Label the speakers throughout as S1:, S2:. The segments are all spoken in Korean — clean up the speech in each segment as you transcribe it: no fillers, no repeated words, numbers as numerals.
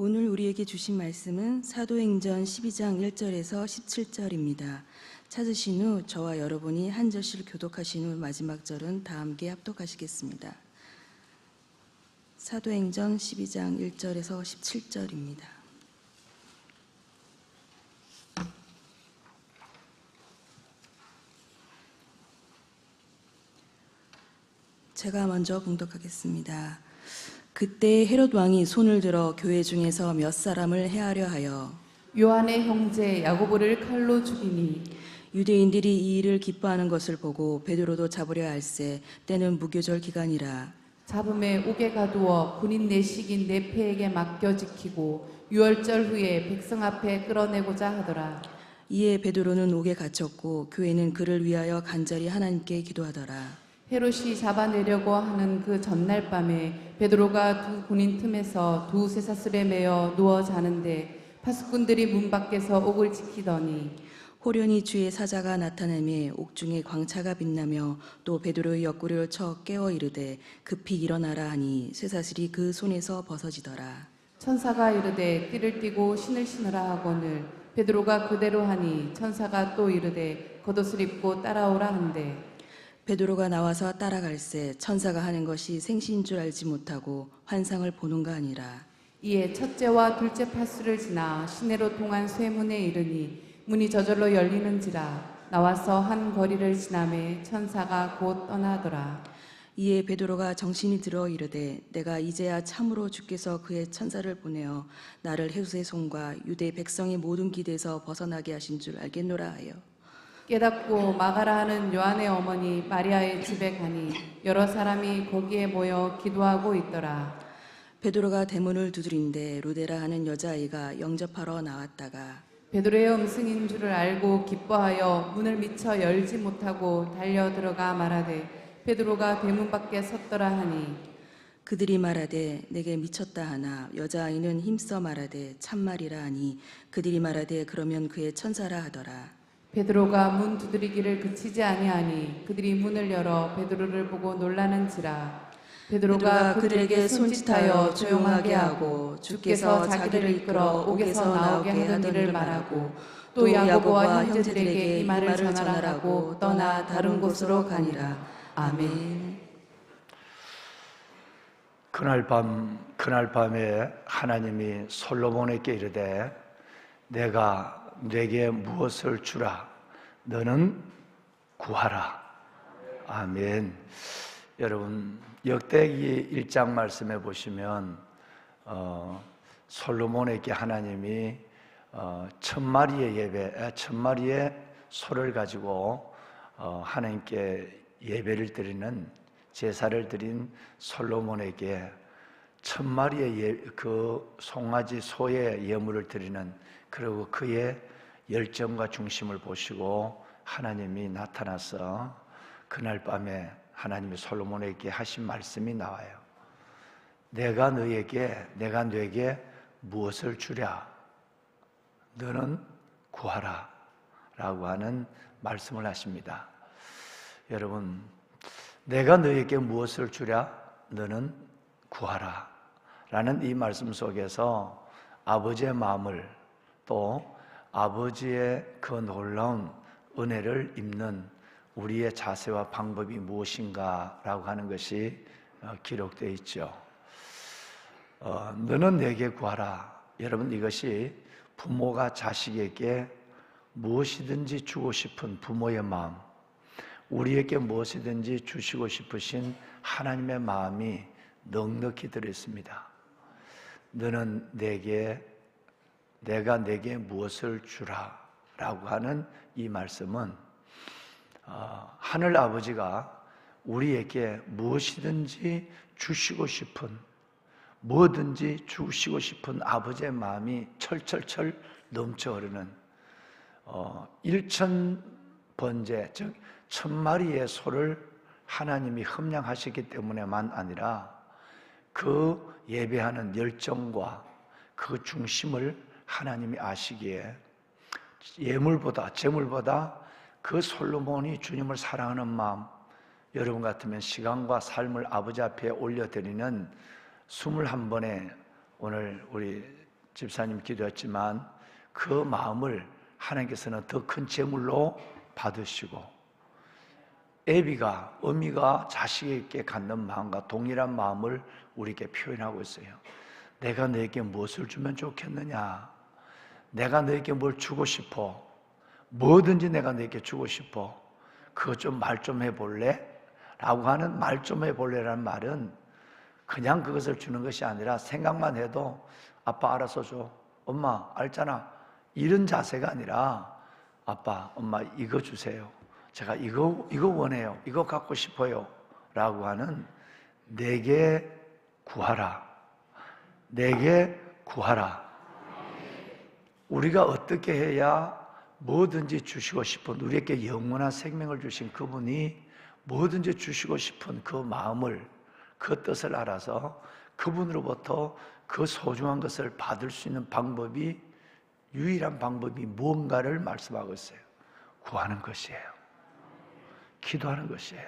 S1: 오늘 우리에게 주신 말씀은 사도행전 12장 1절에서 17절입니다. 찾으신 후 저와 여러분이 한 절씩 교독하신 후 마지막 절은 다 함께 합독하시겠습니다. 사도행전 12장 1절에서 17절입니다. 제가 먼저 봉독하겠습니다. 그때 헤롯 왕이 손을 들어 교회 중에서 몇 사람을 해하려 하여
S2: 요한의 형제 야고보를 칼로 죽이니
S1: 유대인들이 이 일을 기뻐하는 것을 보고 베드로도 잡으려 할세 때는 무교절 기간이라.
S2: 잡음에 옥에 가두어 군인 내식인 내패에게 맡겨 지키고 유월절 후에 백성 앞에 끌어내고자 하더라.
S1: 이에 베드로는 옥에 갇혔고 교회는 그를 위하여 간절히 하나님께 기도하더라.
S2: 헤롯이 잡아내려고 하는 그 전날 밤에 베드로가 두 군인 틈에서 두 쇠사슬에 매어 누워 자는데 파수꾼들이 문 밖에서 옥을 지키더니
S1: 호련히 주의 사자가 나타나매 옥중에 광차가 빛나며 또 베드로의 옆구리를 쳐 깨워 이르되 급히 일어나라 하니 쇠사슬이 그 손에서 벗어지더라.
S2: 천사가 이르되 띠를 띠고 신을 신으라 하거늘 베드로가 그대로 하니 천사가 또 이르되 겉옷을 입고 따라오라 한대
S1: 베드로가 나와서 따라갈새 천사가 하는 것이 생시인 줄 알지 못하고 환상을 보는가 아니라.
S2: 이에 첫째와 둘째 파수를 지나 시내로 통한 쇠문에 이르니 문이 저절로 열리는지라 나와서 한 거리를 지나매 천사가 곧 떠나더라.
S1: 이에 베드로가 정신이 들어 이르되 내가 이제야 참으로 주께서 그의 천사를 보내어 나를 헤롯의 손과 유대 백성의 모든 기대에서 벗어나게 하신 줄 알겠노라 하여
S2: 깨닫고 마가라 하는 요한의 어머니 마리아의 집에 가니 여러 사람이 거기에 모여 기도하고 있더라.
S1: 베드로가 대문을 두드린데 루데라 하는 여자아이가 영접하러 나왔다가
S2: 베드로의 음성인 줄을 알고 기뻐하여 문을 미처 열지 못하고 달려 들어가 말하되 베드로가 대문 밖에 섰더라 하니
S1: 그들이 말하되 내게 미쳤다 하나 여자아이는 힘써 말하되 참말이라 하니 그들이 말하되 그러면 그의 천사라 하더라.
S2: 베드로가 문 두드리기를 그치지 아니하니 그들이 문을 열어 베드로를 보고 놀라는지라. 베드로가 그들에게 손짓하여 조용하게 하고 주께서 자기를 이끌어 옥에서 나오게 하던 일을 말하고 또 야고보와 형제들에게 이 말을 전하라고 떠나 다른 곳으로 가니라. 아멘.
S3: 그날 밤에 하나님이 솔로몬에게 이르되 내가 내게 무엇을 주라 너는 구하라. 아멘. 여러분 역대기 1장 말씀해 보시면 솔로몬에게 하나님이 1000마리의 소를 가지고 하나님께 예배를 드리는 제사를 드린 솔로몬에게 1000마리의 그 송아지 소의 예물을 드리는 그리고 그의 열정과 중심을 보시고 하나님이 나타나서 그날 밤에 하나님이 솔로몬에게 하신 말씀이 나와요. 내가 너에게 무엇을 주랴 너는 구하라 라고 하는 말씀을 하십니다. 여러분 내가 너에게 무엇을 주랴 너는 구하라 라는 이 말씀 속에서 아버지의 마음을 또 아버지의 그 놀라운 은혜를 입는 우리의 자세와 방법이 무엇인가라고 하는 것이 기록되어 있죠. 너는 내게 구하라. 여러분 이것이 부모가 자식에게 무엇이든지 주고 싶은 부모의 마음, 우리에게 무엇이든지 주시고 싶으신 하나님의 마음이 넉넉히 들어있습니다. 너는 내가 내게 무엇을 주라 라고 하는 이 말씀은 하늘 아버지가 우리에게 무엇이든지 주시고 싶은 뭐든지 주시고 싶은 아버지의 마음이 철철철 넘쳐 흐르는 1000번째 즉 1000마리의 소를 하나님이 흠량하셨기 때문에만 아니라 그 예배하는 열정과 그 중심을 하나님이 아시기에 예물보다 재물보다 그 솔로몬이 주님을 사랑하는 마음, 여러분 같으면 시간과 삶을 아버지 앞에 올려드리는 21번의 오늘 우리 집사님 기도했지만 그 마음을 하나님께서는 더 큰 재물로 받으시고, 애비가, 어미가 자식에게 갖는 마음과 동일한 마음을 우리에게 표현하고 있어요. 내가 너에게 무엇을 주면 좋겠느냐? 내가 너에게 뭘 주고 싶어? 뭐든지 내가 너에게 주고 싶어. 그거 좀 말 좀 해볼래? 라고 하는 말 좀 해볼래라는 말은 그냥 그것을 주는 것이 아니라 생각만 해도 아빠 알아서 줘. 엄마 알잖아. 이런 자세가 아니라 아빠, 엄마 이거 주세요. 제가 이거 원해요. 이거 갖고 싶어요. 라고 하는 내게 구하라. 내게 구하라. 우리가 어떻게 해야 뭐든지 주시고 싶은, 우리에게 영원한 생명을 주신 그분이 뭐든지 주시고 싶은 그 마음을, 그 뜻을 알아서 그분으로부터 그 소중한 것을 받을 수 있는 방법이, 유일한 방법이 무언가를 말씀하고 있어요. 구하는 것이에요. 기도하는 것이에요.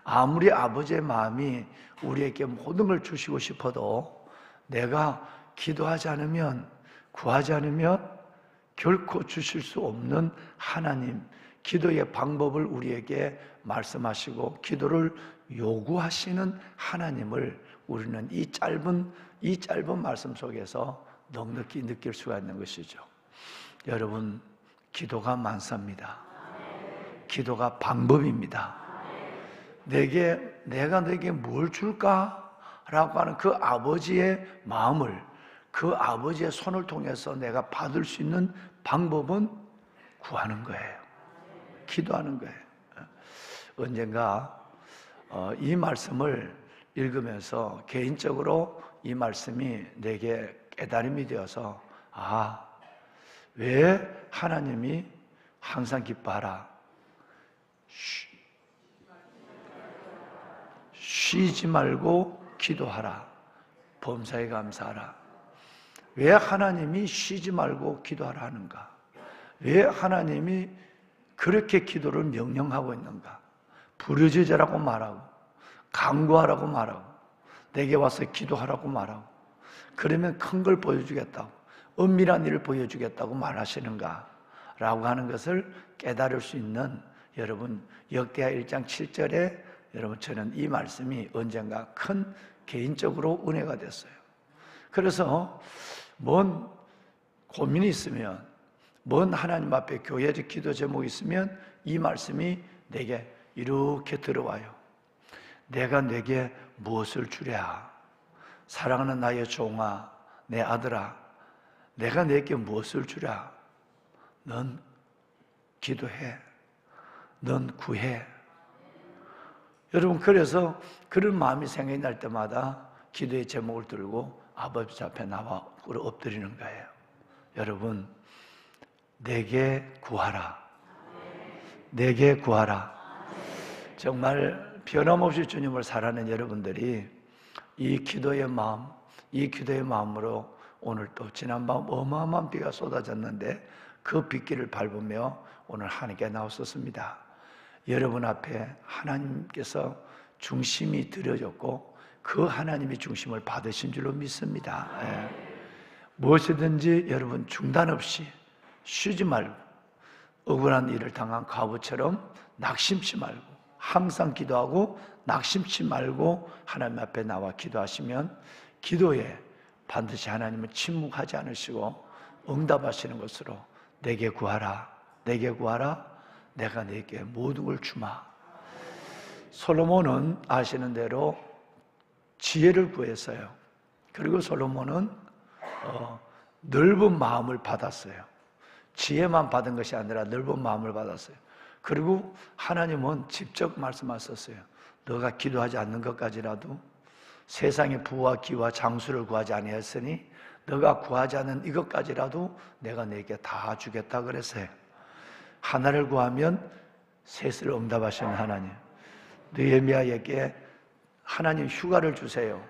S3: 아무리 아버지의 마음이 우리에게 모든 걸 주시고 싶어도 내가 기도하지 않으면, 구하지 않으면 결코 주실 수 없는 하나님, 기도의 방법을 우리에게 말씀하시고 기도를 요구하시는 하나님을 우리는 이 짧은 말씀 속에서 넉넉히 느낄 수가 있는 것이죠. 여러분, 기도가 만사입니다. 기도가 방법입니다. 내가 너에게 뭘 줄까? 라고 하는 그 아버지의 마음을, 그 아버지의 손을 통해서 내가 받을 수 있는 방법은 구하는 거예요. 기도하는 거예요. 언젠가 이 말씀을 읽으면서 개인적으로 이 말씀이 내게 깨달음이 되어서, 왜 하나님이 항상 기뻐하라, 쉬지 말고 기도하라, 범사에 감사하라. 왜 하나님이 쉬지 말고 기도하라 하는가? 왜 하나님이 그렇게 기도를 명령하고 있는가? 부르짖으라고 말하고, 간구하라고 말하고, 내게 와서 기도하라고 말하고, 그러면 큰 걸 보여주겠다고, 은밀한 일을 보여주겠다고 말하시는가? 라고 하는 것을 깨달을 수 있는, 여러분, 역대하 1장 7절에 여러분, 저는 이 말씀이 언젠가 큰 개인적으로 은혜가 됐어요. 그래서 뭔 고민이 있으면, 뭔 하나님 앞에 교회적 기도 제목이 있으면 이 말씀이 내게 이렇게 들어와요. 내가 내게 무엇을 주랴? 사랑하는 나의 종아, 내 아들아, 내가 내게 무엇을 주랴? 넌 기도해. 넌 구해. 여러분, 그래서 그런 마음이 생각이 날 때마다 기도의 제목을 들고 아버지 앞에 나와 엎드리는 거예요. 여러분, 내게 구하라. 내게 구하라. 정말 변함없이 주님을 사랑하는 여러분들이 이 기도의 마음, 이 기도의 마음으로 오늘 또 지난밤 어마어마한 비가 쏟아졌는데 그 빗길을 밟으며 오늘 하나님께 나왔었습니다. 여러분 앞에 하나님께서 중심이 드려졌고 그 하나님의 중심을 받으신 줄로 믿습니다. 무엇이든지 여러분 중단 없이 쉬지 말고, 억울한 일을 당한 과부처럼 낙심치 말고, 항상 기도하고 낙심치 말고 하나님 앞에 나와 기도하시면 기도에 반드시 하나님은 침묵하지 않으시고 응답하시는 것으로 내게 구하라, 내게 구하라, 내가 내게 모든 걸 주마. 솔로몬은 아시는 대로 지혜를 구했어요. 그리고 솔로몬은 넓은 마음을 받았어요. 지혜만 받은 것이 아니라 넓은 마음을 받았어요. 그리고 하나님은 직접 말씀하셨어요. 너가 기도하지 않는 것까지라도 세상의 부와 기와 장수를 구하지 아니했으니 너가 구하지 않은 이것까지라도 내가 내게 다 주겠다 그랬어요. 하나를 구하면 셋을 응답하시는 하나님. 느헤미야에게 하나님 휴가를 주세요.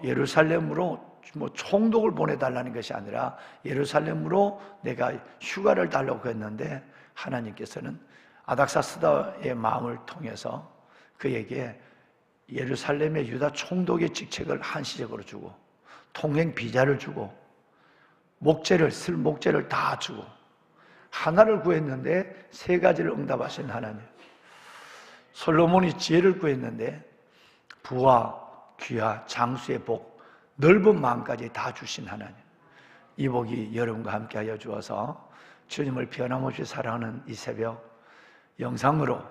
S3: 예루살렘으로 뭐 총독을 보내달라는 것이 아니라 예루살렘으로 내가 휴가를 달라고 했는데 하나님께서는 아닥사스다의 마음을 통해서 그에게 예루살렘의 유다 총독의 직책을 한시적으로 주고 통행 비자를 주고 쓸 목재를 다 주고 하나를 구했는데 3가지를 응답하신 하나님. 솔로몬이 지혜를 구했는데 부와 귀와 장수의 복, 넓은 마음까지 다 주신 하나님. 이 복이 여러분과 함께하여 주어서 주님을 변함없이 사랑하는 이 새벽 영상으로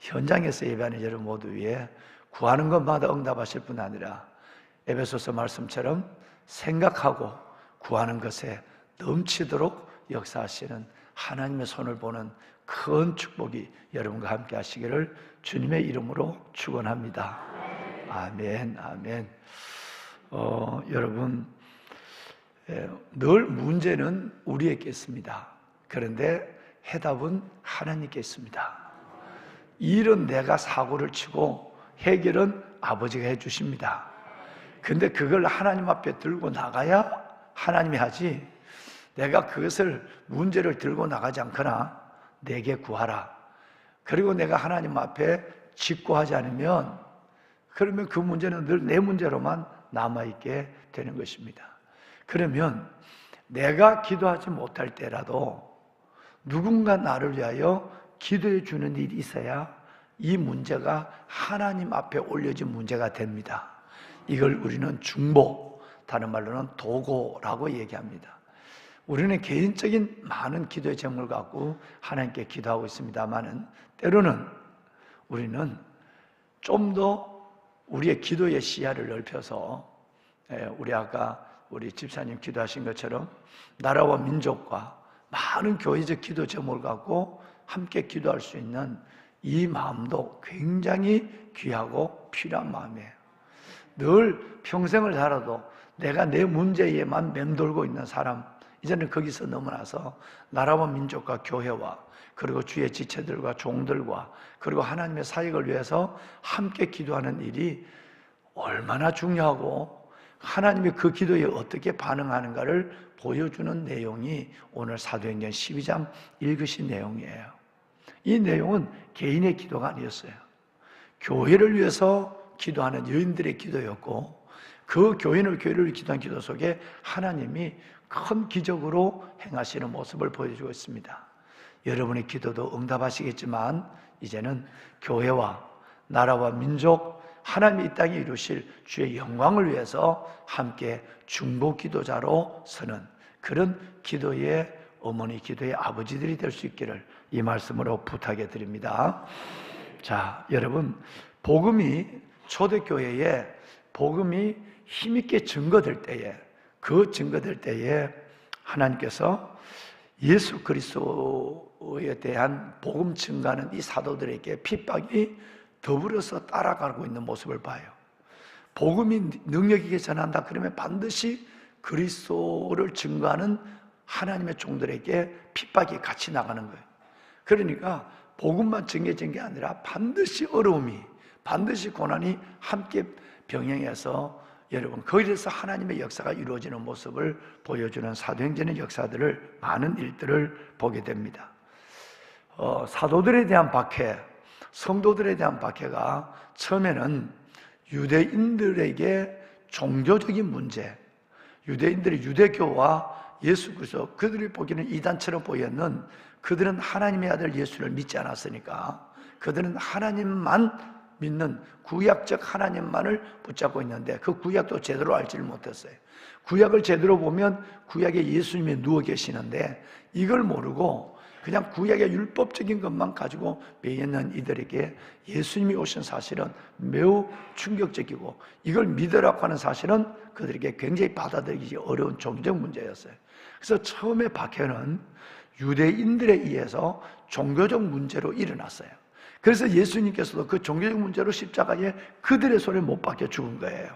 S3: 현장에서 예배하는 여러분 모두 위해 구하는 것마다 응답하실 뿐 아니라 에베소서 말씀처럼 생각하고 구하는 것에 넘치도록 역사하시는 하나님의 손을 보는 큰 축복이 여러분과 함께 하시기를 주님의 이름으로 축원합니다. 아멘, 아멘. 여러분, 늘 문제는 우리에게 있습니다. 그런데 해답은 하나님께 있습니다. 일은 내가 사고를 치고 해결은 아버지가 해주십니다. 근데 그걸 하나님 앞에 들고 나가야 하나님이 하지, 내가 그것을 문제를 들고 나가지 않거나 내게 구하라, 그리고 내가 하나님 앞에 직구하지 않으면 그러면 그 문제는 늘 내 문제로만 남아있게 되는 것입니다. 그러면 내가 기도하지 못할 때라도 누군가 나를 위하여 기도해 주는 일이 있어야 이 문제가 하나님 앞에 올려진 문제가 됩니다. 이걸 우리는 중보, 다른 말로는 도고라고 얘기합니다. 우리는 개인적인 많은 기도의 제목을 갖고 하나님께 기도하고 있습니다만은 때로는 우리는 좀 더 우리의 기도의 시야를 넓혀서 우리 아까 우리 집사님 기도하신 것처럼 나라와 민족과 많은 교회적 기도 제목을 갖고 함께 기도할 수 있는 이 마음도 굉장히 귀하고 필요한 마음이에요. 늘 평생을 살아도 내가 내 문제에만 맴돌고 있는 사람, 이제는 거기서 넘어나서 나라와 민족과 교회와 그리고 주의 지체들과 종들과 그리고 하나님의 사역을 위해서 함께 기도하는 일이 얼마나 중요하고 하나님이 그 기도에 어떻게 반응하는가를 보여주는 내용이 오늘 사도행전 12장 읽으신 내용이에요. 이 내용은 개인의 기도가 아니었어요. 교회를 위해서 기도하는 여인들의 기도였고, 그 교회를 기도한 기도 속에 하나님이 큰 기적으로 행하시는 모습을 보여주고 있습니다. 여러분의 기도도 응답하시겠지만 이제는 교회와 나라와 민족, 하나님이 이 땅에 이루실 주의 영광을 위해서 함께 중보 기도자로 서는 그런 기도의 어머니, 기도의 아버지들이 될 수 있기를 이 말씀으로 부탁해 드립니다. 자, 여러분, 복음이 초대교회에 복음이 힘있게 증거될 때에, 그 증거될 때에 하나님께서 예수 그리스도에 대한 복음 증가하는 이 사도들에게 핍박이 더불어서 따라가고 있는 모습을 봐요. 복음이 능력 있게 전한다 그러면 반드시 그리스도를 증거하는 하나님의 종들에게 핍박이 같이 나가는 거예요. 그러니까 복음만 전개된 게 아니라 반드시 어려움이, 반드시 고난이 함께 병행해서 여러분, 거기에서 하나님의 역사가 이루어지는 모습을 보여주는 사도행전의 역사들을, 많은 일들을 보게 됩니다. 사도들에 대한 박해, 성도들에 대한 박해가 처음에는 유대인들에게 종교적인 문제, 유대인들이 유대교와 예수 그리스도, 그들이 보기에는 이단처럼 보였는, 그들은 하나님의 아들 예수를 믿지 않았으니까 그들은 하나님만 믿는 구약적 하나님만을 붙잡고 있는데 그 구약도 제대로 알지를 못했어요. 구약을 제대로 보면 구약에 예수님이 누워 계시는데 이걸 모르고 그냥 구약의 율법적인 것만 가지고 매였는 이들에게 예수님이 오신 사실은 매우 충격적이고 이걸 믿으라고 하는 사실은 그들에게 굉장히 받아들이기 어려운 종교적 문제였어요. 그래서 처음에 박해는 유대인들에 의해서 종교적 문제로 일어났어요. 그래서 예수님께서도 그 종교적 문제로 십자가에 그들의 손에 못 박혀 죽은 거예요.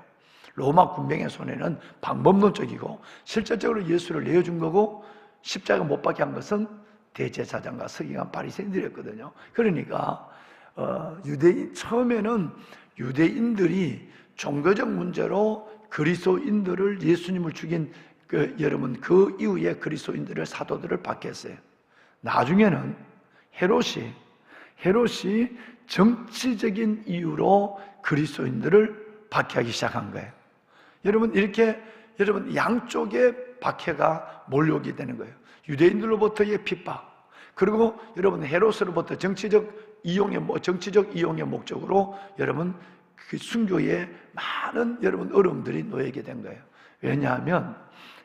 S3: 로마 군병의 손에는 방법론적이고 실질적으로 예수를 내어준 거고, 십자가 못 박게 한 것은 대제사장과 서기관 바리새인들이었거든요. 그러니까 처음에는 유대인들이 종교적 문제로 그리스도인들을, 예수님을 죽인 여러분, 그 이후에 그리스도인들을, 사도들을 박해했어요. 나중에는 헤롯이 정치적인 이유로 그리스도인들을 박해하기 시작한 거예요. 여러분, 이렇게 여러분 양쪽의 박해가 몰려오게 되는 거예요. 유대인들로부터의 핍박, 그리고 여러분 헤롯으로부터 정치적 이용의 목적으로 여러분 그 순교에 많은 여러분 어려움들이 놓이게 된 거예요. 왜냐하면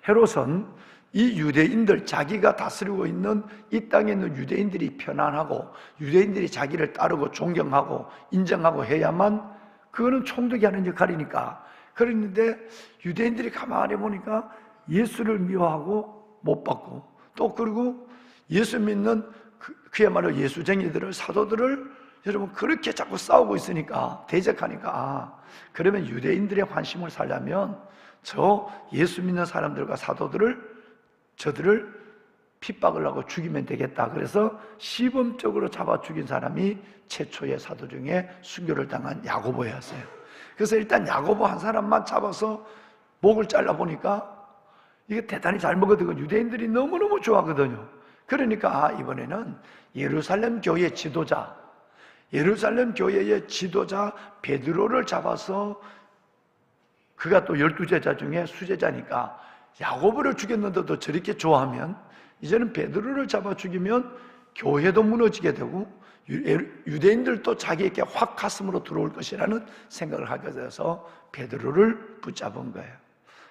S3: 헤롯은 이 유대인들, 자기가 다스리고 있는 이 땅에 있는 유대인들이 편안하고 유대인들이 자기를 따르고 존경하고 인정하고 해야만, 그거는 총독이 하는 역할이니까. 그랬는데 유대인들이 가만히 보니까 예수를 미워하고 못 받고, 또 그리고 예수 믿는 그야말로 예수쟁이들을, 사도들을 여러분 그렇게 자꾸 싸우고 있으니까, 대적하니까, 그러면 유대인들의 관심을 살려면 저 예수 믿는 사람들과 사도들을, 저들을 핍박을 하고 죽이면 되겠다. 그래서 시범적으로 잡아 죽인 사람이 최초의 사도 중에 순교를 당한 야고보였어요. 그래서 일단 야고보 한 사람만 잡아서 목을 잘라보니까 이게 대단히 잘 먹거든요. 유대인들이 너무너무 좋아하거든요. 그러니까 이번에는 예루살렘 교회의 지도자, 예루살렘 교회의 지도자 베드로를 잡아서, 그가 또 12제자 중에 수제자니까 야고보를 죽였는데도 저렇게 좋아하면 이제는 베드로를 잡아 죽이면 교회도 무너지게 되고 유대인들도 자기에게 확 가슴으로 들어올 것이라는 생각을 하게 돼서 베드로를 붙잡은 거예요.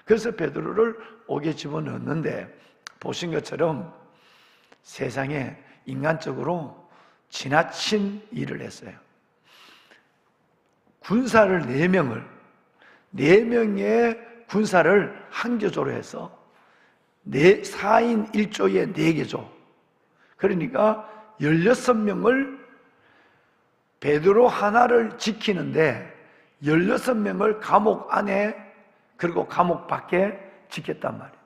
S3: 그래서 베드로를 옥에 집어넣었는데, 보신 것처럼 세상에 인간적으로 지나친 일을 했어요. 군사를 4명의 군사를 한 교조로 해서 4인 1조에 4개조, 그러니까 16명을 베드로 하나를 지키는데 16명을 감옥 안에 그리고 감옥 밖에 지켰단 말이에요.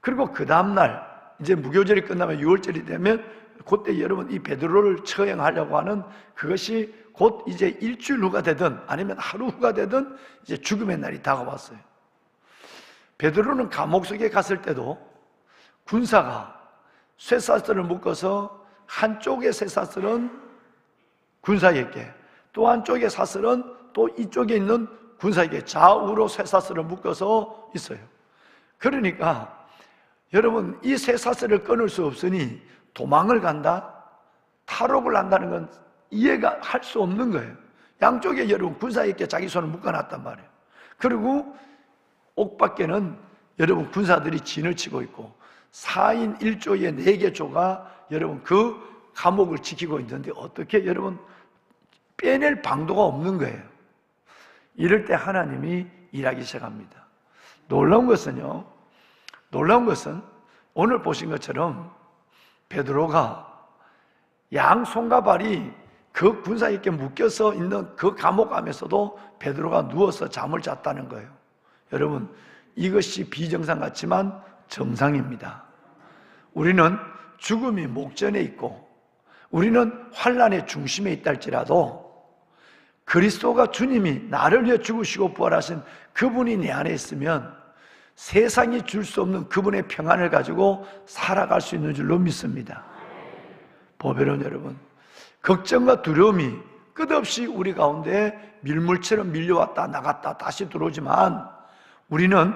S3: 그리고 그 다음날 이제 무교절이 끝나면 6월절이 되면 그때 여러분 이 베드로를 처형하려고 하는 그것이 곧 이제 일주일 후가 되든 아니면 하루 후가 되든 이제 죽음의 날이 다가왔어요. 베드로는 감옥 속에 갔을 때도 군사가 쇠사슬을 묶어서 한쪽의 쇠사슬은 군사에게, 또 한쪽의 사슬은 또 이쪽에 있는 군사에게 좌우로 쇠사슬을 묶어서 있어요. 그러니까 여러분 이 쇠사슬을 끊을 수 없으니 도망을 간다, 탈옥을 한다는 건 이해가 할 수 없는 거예요. 양쪽에 여러분 군사에게 자기 손을 묶어놨단 말이에요. 그리고 옥 밖에는 여러분 군사들이 진을 치고 있고 4인 1조의 4개 조가 여러분 그 감옥을 지키고 있는데 어떻게 여러분 빼낼 방도가 없는 거예요. 이럴 때 하나님이 일하기 시작합니다. 놀라운 것은 오늘 보신 것처럼 베드로가 양손과 발이 그 군사에게 묶여서 있는 그 감옥 안에서도 베드로가 누워서 잠을 잤다는 거예요. 여러분 이것이 비정상 같지만 정상입니다. 우리는 죽음이 목전에 있고 우리는 환난의 중심에 있다 할지라도 그리스도가 주님이 나를 위해 죽으시고 부활하신 그분이 내 안에 있으면 세상이 줄 수 없는 그분의 평안을 가지고 살아갈 수 있는 줄로 믿습니다. 보배로운 여러분, 걱정과 두려움이 끝없이 우리 가운데 밀물처럼 밀려왔다 나갔다 다시 들어오지만 우리는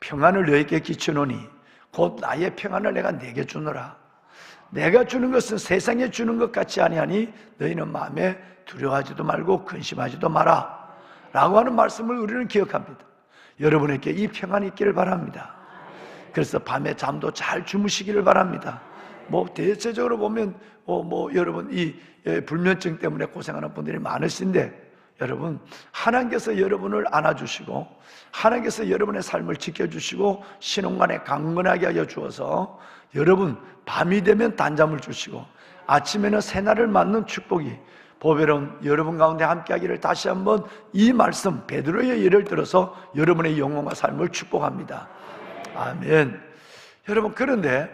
S3: 평안을 너에게 끼치노니 곧 나의 평안을 내가 내게 주노라. 내가 주는 것은 세상에 주는 것 같지 아니하니 너희는 마음에 두려워하지도 말고 근심하지도 마라 라고 하는 말씀을 우리는 기억합니다. 여러분에게 이 평안이 있기를 바랍니다. 그래서 밤에 잠도 잘 주무시기를 바랍니다. 대체적으로 보면 여러분 이 불면증 때문에 고생하는 분들이 많으신데 여러분 하나님께서 여러분을 안아주시고 하나님께서 여러분의 삶을 지켜주시고 신혼간에 강건하게 하여 주어서 여러분 밤이 되면 단잠을 주시고 아침에는 새날을 맞는 축복이 보배로운 여러분 가운데 함께하기를 다시 한번 이 말씀 베드로의 예를 들어서 여러분의 영혼과 삶을 축복합니다. 아멘. 여러분 그런데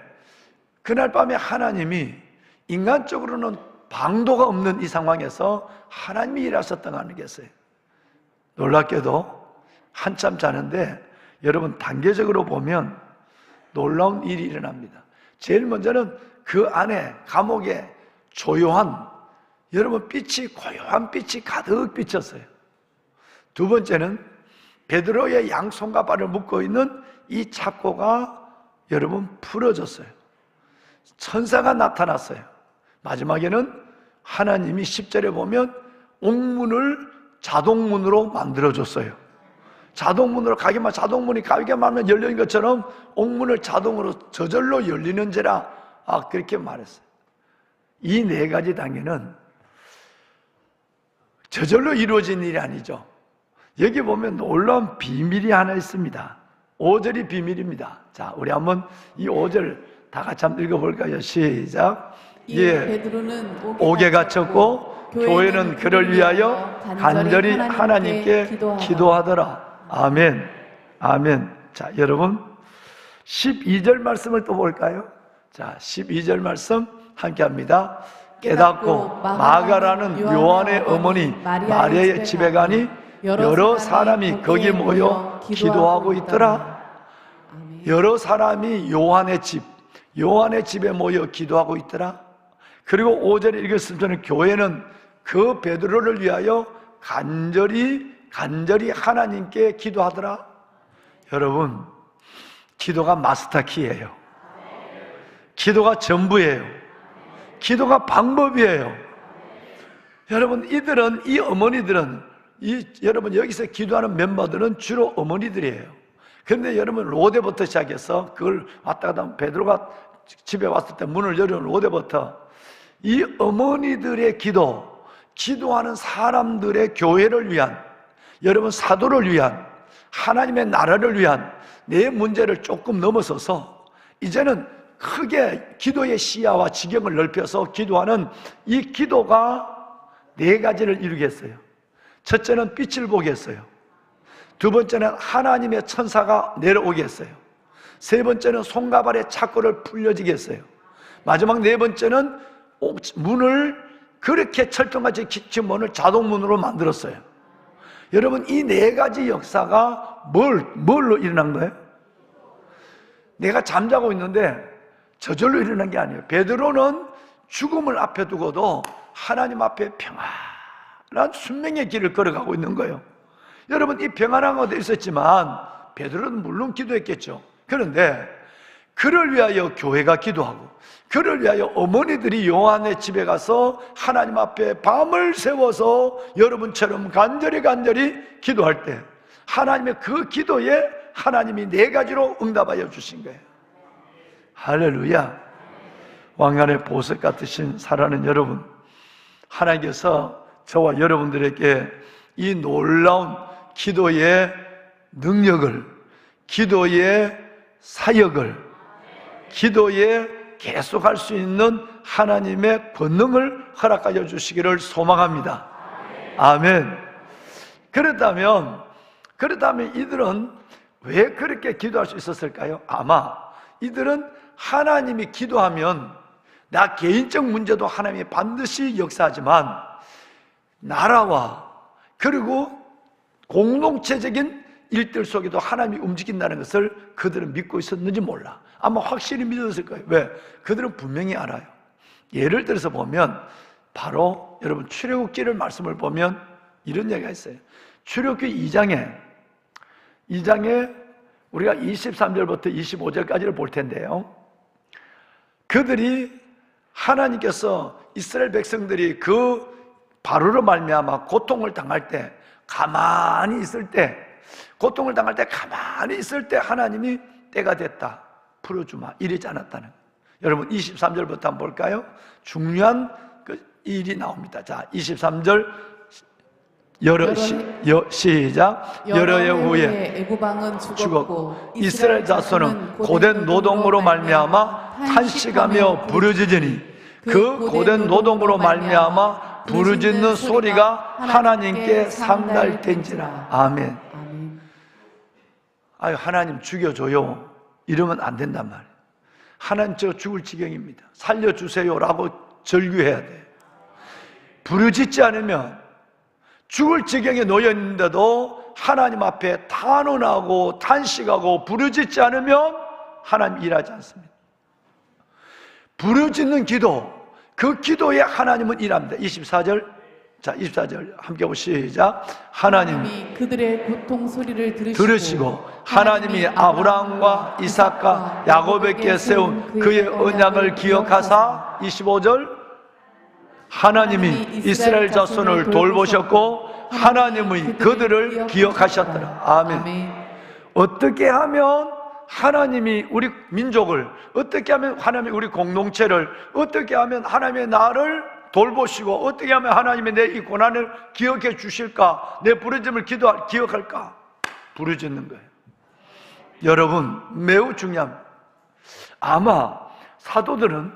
S3: 그날 밤에 하나님이 인간적으로는 방도가 없는 이 상황에서 하나님이 일하셨다는 게 있어요. 놀랍게도 한참 자는데 여러분 단계적으로 보면 놀라운 일이 일어납니다. 제일 먼저는 그 안에 감옥에 조용한 여러분 빛이 고요한 빛이 가득 비쳤어요. 두 번째는 베드로의 양손과 발을 묶고 있는 이 착고가 여러분 풀어졌어요. 천사가 나타났어요. 마지막에는 하나님이 10절에 보면 옥문을 자동문으로 만들어줬어요. 자동문으로 가기만 자동문이 가기만 하면 열리는 것처럼 옥문을 자동으로 저절로 열리는지라 그렇게 말했어요. 이 네 가지 단계는 저절로 이루어진 일이 아니죠. 여기 보면 놀라운 비밀이 하나 있습니다. 5절이 비밀입니다. 자, 우리 한번 이 5절 다 같이 한번 읽어볼까요? 시작.
S2: 베드로는
S3: 옥에 갇혔고 교회는 그를 위하여 간절히 하나님께 기도하더라. 아멘. 아멘. 자, 여러분 12절 말씀을 또 볼까요? 자, 12절 말씀 함께 합니다. 깨닫고 마가라는 요한의 어머니 마리아의 집에 가니 여러 사람이 거기 모여 기도하고 있더라. 여러 사람이 요한의 집에 모여 기도하고 있더라. 그리고 5절에 읽었으면 저는 교회는 그 베드로를 위하여 간절히 하나님께 기도하더라. 여러분, 기도가 마스터키예요. 기도가 전부예요. 기도가 방법이에요. 여러분, 이 어머니들은 여러분 여기서 기도하는 멤버들은 주로 어머니들이에요. 그런데 여러분 로데부터 시작해서 그걸 왔다 갔다 하면 베드로가 집에 왔을 때 문을 열어놓은 로데부터 이 어머니들의 기도하는 사람들의 교회를 위한, 여러분 사도를 위한, 하나님의 나라를 위한 내 문제를 조금 넘어서서 이제는 크게 기도의 시야와 지경을 넓혀서 기도하는 이 기도가 네 가지를 이루겠어요. 첫째는 빛을 보겠어요. 두 번째는 하나님의 천사가 내려오겠어요. 세 번째는 손과 발의 착고를 풀려지겠어요. 마지막 네 번째는 문을 그렇게 철통같이 깃친 문을 자동문으로 만들었어요. 여러분, 이 네 가지 역사가 뭘로 일어난 거예요? 내가 잠자고 있는데 저절로 일어난 게 아니에요. 베드로는 죽음을 앞에 두고도 하나님 앞에 평안한 순명의 길을 걸어가고 있는 거예요. 여러분, 이 평안한 것도 있었지만 베드로는 물론 기도했겠죠. 그런데 그를 위하여 교회가 기도하고, 그를 위하여 어머니들이 요한의 집에 가서 하나님 앞에 밤을 새워서 여러분처럼 간절히 기도할 때 하나님의 그 기도에 하나님이 네 가지로 응답하여 주신 거예요. 할렐루야. 왕관의 보석 같으신 사랑하는 여러분, 하나님께서 저와 여러분들에게 이 놀라운 기도의 능력을, 기도의 사역을, 기도에 계속할 수 있는 하나님의 권능을 허락하여 주시기를 소망합니다. 아멘. 그렇다면 이들은 왜 그렇게 기도할 수 있었을까요? 아마 이들은 하나님이 기도하면 나 개인적 문제도 하나님이 반드시 역사하지만 나라와 그리고 공동체적인 일들 속에도 하나님이 움직인다는 것을 그들은 믿고 있었는지 몰라. 아마 확실히 믿었을 거예요. 왜? 그들은 분명히 알아요. 예를 들어서 보면 바로 여러분 출애굽기를 말씀을 보면 이런 얘기가 있어요. 출애굽기 2장에 우리가 23절부터 25절까지를 볼 텐데요, 그들이 하나님께서 이스라엘 백성들이 그 바로로 말미암아 고통을 당할 때 가만히 있을 때 하나님이 때가 됐다, 풀어주마 이러지 않았다는. 여러분 23절부터 한번 볼까요? 중요한 그 일이 나옵니다. 자, 23절 시작. 여러 해 후에
S2: 애굽왕은 죽었고
S3: 이스라엘 자손은 고된 노동으로 말미암아 탄식하며 부르짖으니 그 고된 노동으로 말미암아 부르짖는 소리가 하나님께 상달된지라. 아멘. 아유, 하나님 죽여줘요 이러면 안 된단 말이에요. 하나님 저 죽을 지경입니다, 살려주세요라고 절규해야 돼요. 부르짖지 않으면, 죽을 지경에 놓여 있는데도 하나님 앞에 탄원하고 탄식하고 부르짖지 않으면 하나님 일하지 않습니다. 부르짖는 기도, 그 기도에 하나님은 일합니다. 24절 자, 24절 함께 보시자. 하나님이
S2: 그들의 고통 소리를
S3: 들으시고 하나님이 아브라함과 이삭과 야곱에게 세운 그의 언약을 기억하사 25절 하나님이 이스라엘 자손을 돌보셨고 하나님의 그들을 기억하셨더라. 아멘. 어떻게 하면 하나님이 우리 민족을, 어떻게 하면 하나님이 우리 공동체를, 어떻게 하면 하나님의 나를 돌보시고 어떻게 하면 하나님이 내 이 고난을 기억해 주실까, 내 부르짐을 기억할까? 부르짖는 거예요. 여러분, 매우 중요합니다. 아마 사도들은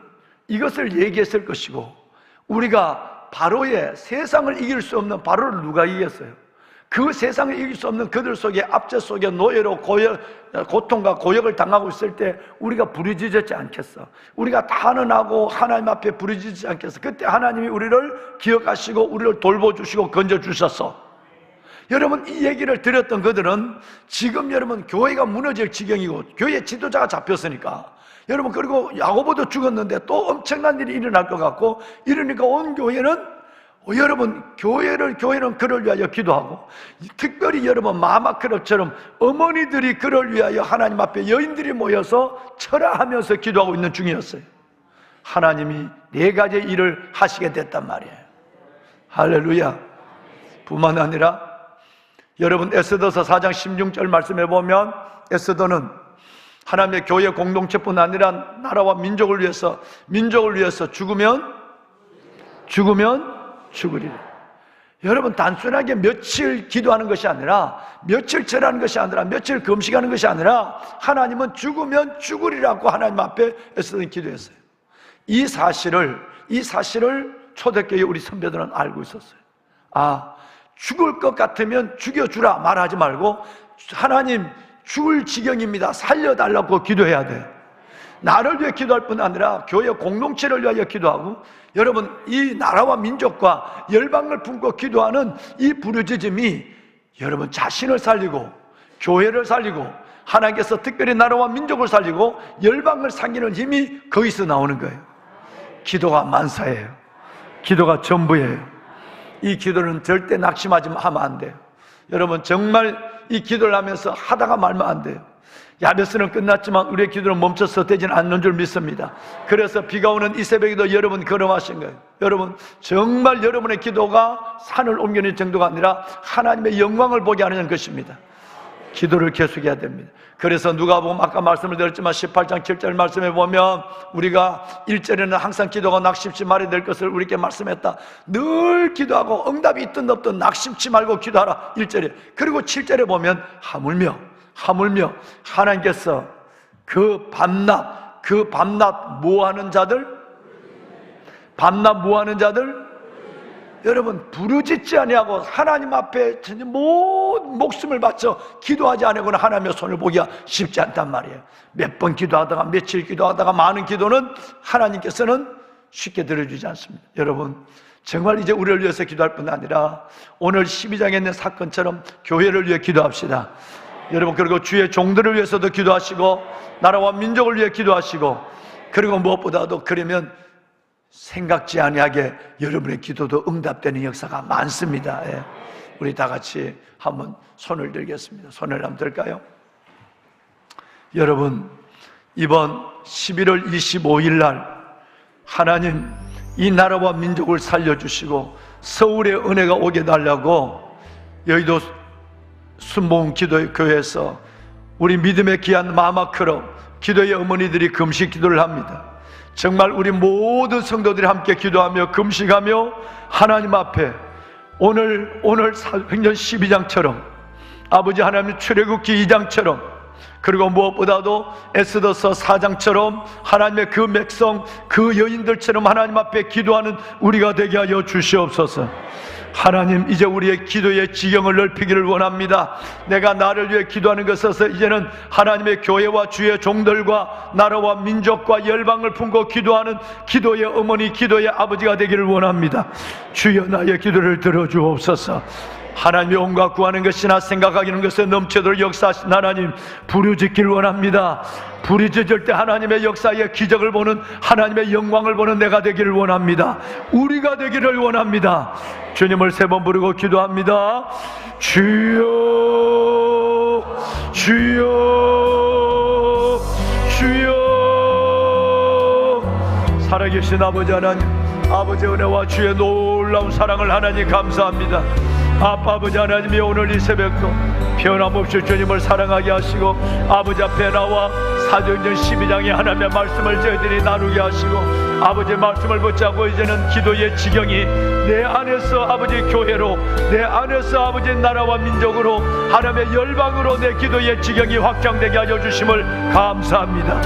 S3: 이것을 얘기했을 것이고, 우리가 바로의 세상을 이길 수 없는 바로를 누가 이겼어요? 그 세상을 이길 수 없는 그들 속에 압제 속에 노예로 고통과 고역을 당하고 있을 때 우리가 부르짖었지 않겠어? 우리가 탄원하고 하나님 앞에 부르짖지 않겠어? 그때 하나님이 우리를 기억하시고 우리를 돌보주시고 건져주셨어. 여러분, 이 얘기를 들었던 그들은 지금 여러분 교회가 무너질 지경이고 교회 지도자가 잡혔으니까, 여러분, 그리고 야고보도 죽었는데 또 엄청난 일이 일어날 것 같고, 이러니까 온 교회는 여러분, 교회는 그를 위하여 기도하고, 특별히 여러분 마마크럽처럼 어머니들이 그를 위하여 하나님 앞에 여인들이 모여서 철화하면서 기도하고 있는 중이었어요. 하나님이 4가지 일을 하시게 됐단 말이에요. 할렐루야. 뿐만 아니라 여러분 에스더서 4장 16절 말씀해 보면, 에스더는 하나님의 교회 공동체뿐 아니라 나라와 민족을 위해서 죽으면 죽으리라. 여러분, 단순하게 며칠 기도하는 것이 아니라, 며칠 절하는 것이 아니라, 며칠 금식하는 것이 아니라, 하나님은 죽으면 죽으리라고 하나님 앞에 에스더는 기도했어요. 이 사실을 초대교회 우리 선배들은 알고 있었어요. 아, 죽을 것 같으면 죽여주라 말하지 말고, 하나님 죽을 지경입니다, 살려달라고 기도해야 돼. 나를 위해 기도할 뿐 아니라 교회 공동체를 위하여 기도하고, 여러분, 이 나라와 민족과 열방을 품고 기도하는 이 부르짖음이 여러분 자신을 살리고 교회를 살리고 하나님께서 특별히 나라와 민족을 살리고 열방을 살리는 힘이 거기서 나오는 거예요. 기도가 만사예요. 기도가 전부예요. 이 기도는 절대 낙심하면 안 돼요. 여러분, 정말 이 기도를 하면서 하다가 말면 안 돼요. 야베스는 끝났지만 우리의 기도는 멈춰서 되지는 않는 줄 믿습니다. 그래서 비가 오는 이 새벽에도 여러분 걸어가신 거예요. 여러분, 정말 여러분의 기도가 산을 옮기는 정도가 아니라 하나님의 영광을 보게 하는 것입니다. 기도를 계속해야 됩니다. 그래서 누가복음 아까 말씀을 드렸지만 18장 7절 말씀해 보면, 우리가 1절에는 항상 기도가 낙심치 말아야 될 것을 우리에게 말씀했다. 늘 기도하고 응답이 있든 없든 낙심치 말고 기도하라, 1절에. 그리고 7절에 보면 하물며 하나님께서 그 밤낮 뭐하는 자들, 여러분, 부르짖지 아니하고 하나님 앞에 모든 목숨을 바쳐 기도하지 않으고는 하나님의 손을 보기가 쉽지 않단 말이에요. 몇 번 기도하다가 며칠 기도하다가 많은 기도는 하나님께서는 쉽게 들어주지 않습니다. 여러분, 정말 이제 우리를 위해서 기도할 뿐 아니라 오늘 12장에 있는 사건처럼 교회를 위해 기도합시다. 여러분, 그리고 주의 종들을 위해서도 기도하시고 나라와 민족을 위해 기도하시고, 그리고 무엇보다도 그러면 생각지 아니하게 여러분의 기도도 응답되는 역사가 많습니다. 예. 우리 다 같이 한번 손을 들겠습니다. 손을 한번 들까요? 여러분, 이번 11월 25일 날 하나님 이 나라와 민족을 살려주시고 서울의 은혜가 오게 달라고 여의도 순복음 기도교회에서 우리 믿음의 귀한 마마크로 기도의 어머니들이 금식 기도를 합니다. 정말 우리 모든 성도들이 함께 기도하며 금식하며 하나님 앞에 오늘 사도행전 12장처럼 아버지 하나님 출애굽기 2장처럼, 그리고 무엇보다도 에스더서 4장처럼 하나님의 그 백성, 그 여인들처럼 하나님 앞에 기도하는 우리가 되게 하여 주시옵소서. 하나님, 이제 우리의 기도의 지경을 넓히기를 원합니다. 내가 나를 위해 기도하는 것에서 이제는 하나님의 교회와 주의 종들과 나라와 민족과 열방을 품고 기도하는 기도의 어머니, 기도의 아버지가 되기를 원합니다. 주여, 나의 기도를 들어주옵소서. 하나님이 온갖 구하는 것이나 생각하기는 것에 넘치도록 역사하신 하나님, 부르짖기를 원합니다. 부르짖을 때 하나님의 역사의 기적을 보는, 하나님의 영광을 보는 내가 되기를 원합니다. 우리가 되기를 원합니다. 주님을 세 번 부르고 기도합니다. 주여, 주여, 주여. 살아계신 아버지 하나님, 아버지의 은혜와 주의 놀라운 사랑을 하나님 감사합니다. 아버지 하나님이 오늘 이 새벽도 변함없이 주님을 사랑하게 하시고 아버지 앞에 나와 사도행전 12장의 하나님의 말씀을 저희들이 나누게 하시고 아버지의 말씀을 붙잡고 이제는 기도의 지경이 내 안에서 아버지 교회로, 내 안에서 아버지 나라와 민족으로, 하나님의 열방으로 내 기도의 지경이 확장되게 하여 주심을 감사합니다.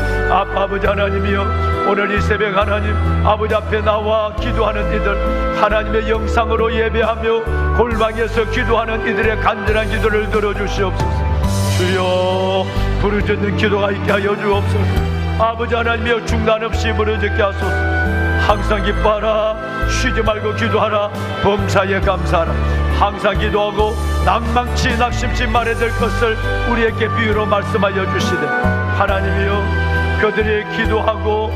S3: 아버지 하나님이여, 오늘 이 새벽 하나님 아버지 앞에 나와 기도하는 이들, 하나님의 영상으로 예배하며 골방에서 기도하는 이들의 간절한 기도를 들어주시옵소서. 주여, 부르짖는 기도가 있게 하여 주옵소서. 아버지 하나님이여, 중단 없이 부르짖게 하소서. 항상 기뻐하라, 쉬지 말고 기도하라, 범사에 감사하라. 항상 기도하고 낭망치 낙심치 말해야 될 것을 우리에게 비유로 말씀하여 주시되, 하나님이여, 그들이 기도하고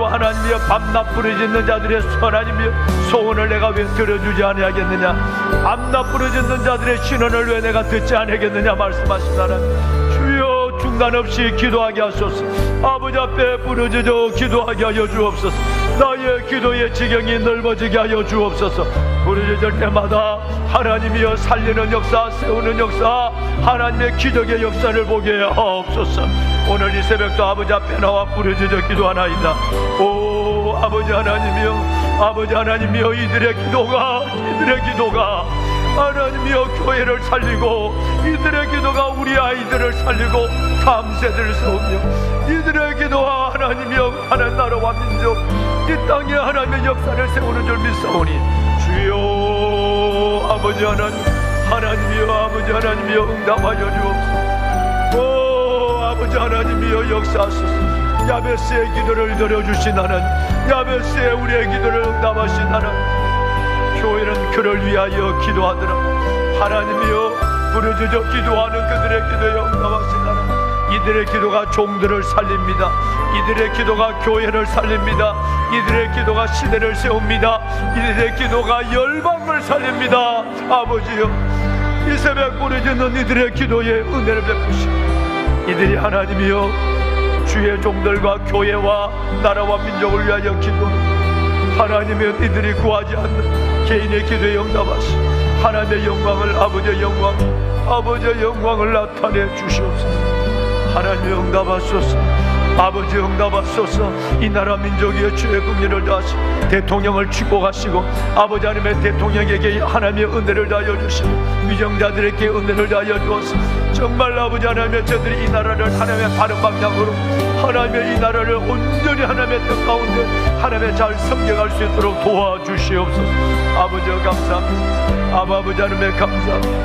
S3: 하나님이여 밤낮 부르짖는 자들의 하나님이여 소원을 내가 왜 들어주지 아니하겠느냐, 밤낮 부르짖는 자들의 신원을 왜 내가 듣지 아니하겠느냐 말씀하신 하나님, 주여 중단 없이 기도하게 하소서. 아버지 앞에 부르짖어 기도하게 하여 주옵소서. 나의 기도의 지경이 넓어지게 하여 주옵소서. 부르짖을 때마다 하나님이여 살리는 역사, 세우는 역사, 하나님의 기적의 역사를 보게 하옵소서. 오늘 이 새벽도 아버지 앞에 나와 부르짖어 기도하나이다. 오 아버지 하나님이여, 이들의 기도가 하나님이여 교회를 살리고, 이들의 기도가 우리 아이들을 살리고 감세들을 세우며, 이들의 기도와 하나님이여 하나님 나라와 민족, 이 땅에 하나님의 역사를 세우는 줄 믿사오니, 주여 아버지 하나님이여 아버지 하나님이여 응답하여 주옵소서. 오 아버지 하나님이여 역사하소서. 야베스의 기도를 들어주신 하나님, 야베스의 우리의 기도를 응답하신 하나님, 교회는 그를 위하여 기도하더라. 하나님이여 부르짖어 기도하는 그들의 기도에 응답하신 하나님, 이들의 기도가 종들을 살립니다. 이들의 기도가 교회를 살립니다. 이들의 기도가 시대를 세웁니다. 이들의 기도가 열방을 살립니다. 아버지여, 이 새벽 부르짖는 이들의 기도에 은혜를 베푸시고, 이들이 하나님이여 주의 종들과 교회와 나라와 민족을 위하여 기도하는 하나님이여, 이들이 구하지 않는 개인의 기도에 응답하시 하나님의 영광을, 아버지의 영광을 나타내 주시옵소서. 하나님 응답하소서. 아버지 응답하소서. 이 나라 민족의 주의 긍휼을 다하시고 대통령을 축복하시고, 아버지 하나님의 대통령에게 하나님의 은혜를 다하여 주시고, 위정자들에게 은혜를 다하여 주옵소서. 정말 아버지 하나님의 저들이 이 나라를 하나님의 바른 방향으로, 하나님의 이 나라를 온전히 하나님의 뜻 가운데 하나님의 잘 섬겨갈 수 있도록 도와주시옵소서. 아버지 감사합니다. 아버지 하나님의 감사합니다.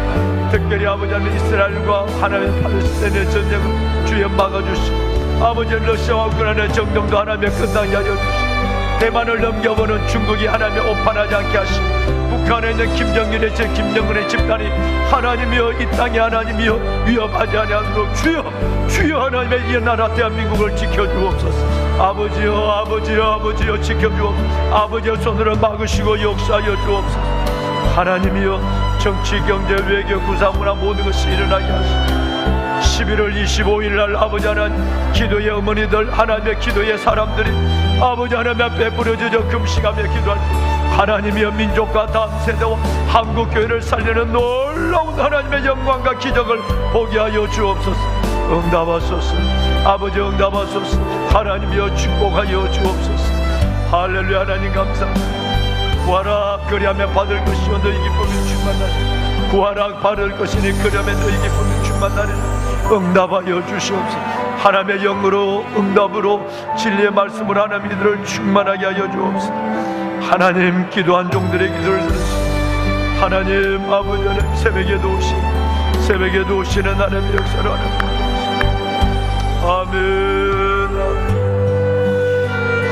S3: 특별히 아버지 하나님 이스라엘과 하나님의 팔레스타인의 전쟁을 주여 막아주시고, 아버지 러시아와 우크라이나의 정정도 하나님의 끝나게 하여 주시고, 대만을 넘겨보는 중국이 하나님의 오판하지 않게 하시고, 북한에 있는 김정일의 김정은의 집단이 하나님이여 이 땅에 하나님이여 위협하지 아니하도록 주여 하나님의 이 나라 대한민국을 지켜주옵소서. 아버지여 지켜주옵소서. 아버지여 손으로 막으시고 역사하여 주옵소서. 하나님이여 정치, 경제, 외교, 구사문화 모든 것이 일어나게 하시고, 11월 25일 날 아버지 하나님 기도의 어머니들, 하나님의 기도의 사람들이 아버지 하나님 앞에 부르짖어 금식하며 기도할 때 하나님이여 민족과 다음 세대와 한국교회를 살리는 놀라운 하나님의 영광과 기적을 보게 하여 주옵소서. 응답하소서. 아버지 응답하소서. 하나님이여 축복하여 주옵소서. 할렐루야. 하나님 감사합니다. 구하라 그리하면 받을 것이요 너희 기쁨이 충만하리라. 구하라 받을 것이니 그리하면 너희 기쁨이 충만하리라. 응답하여 주시옵소서. 하나님의 영으로 응답으로 진리의 말씀으로 하나님 이들을 충만하게 하여 주옵소서. 하나님 기도한 종들의 기도를 들으시고, 하나님 아버지 하나님 새벽에도 오시는 하나님의 역사를 아멘.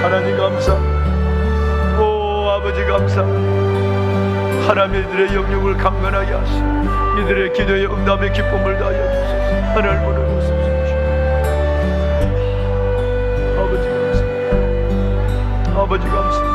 S3: 하나님 감사합니다. 오 아버지 감사합니다. 하나님 이들의 영역을 강건하게 하시고, 이들의 기도에 응답의 기쁨을 다하여 주소서. 하나님 부르소서. 아버지 감사합니다.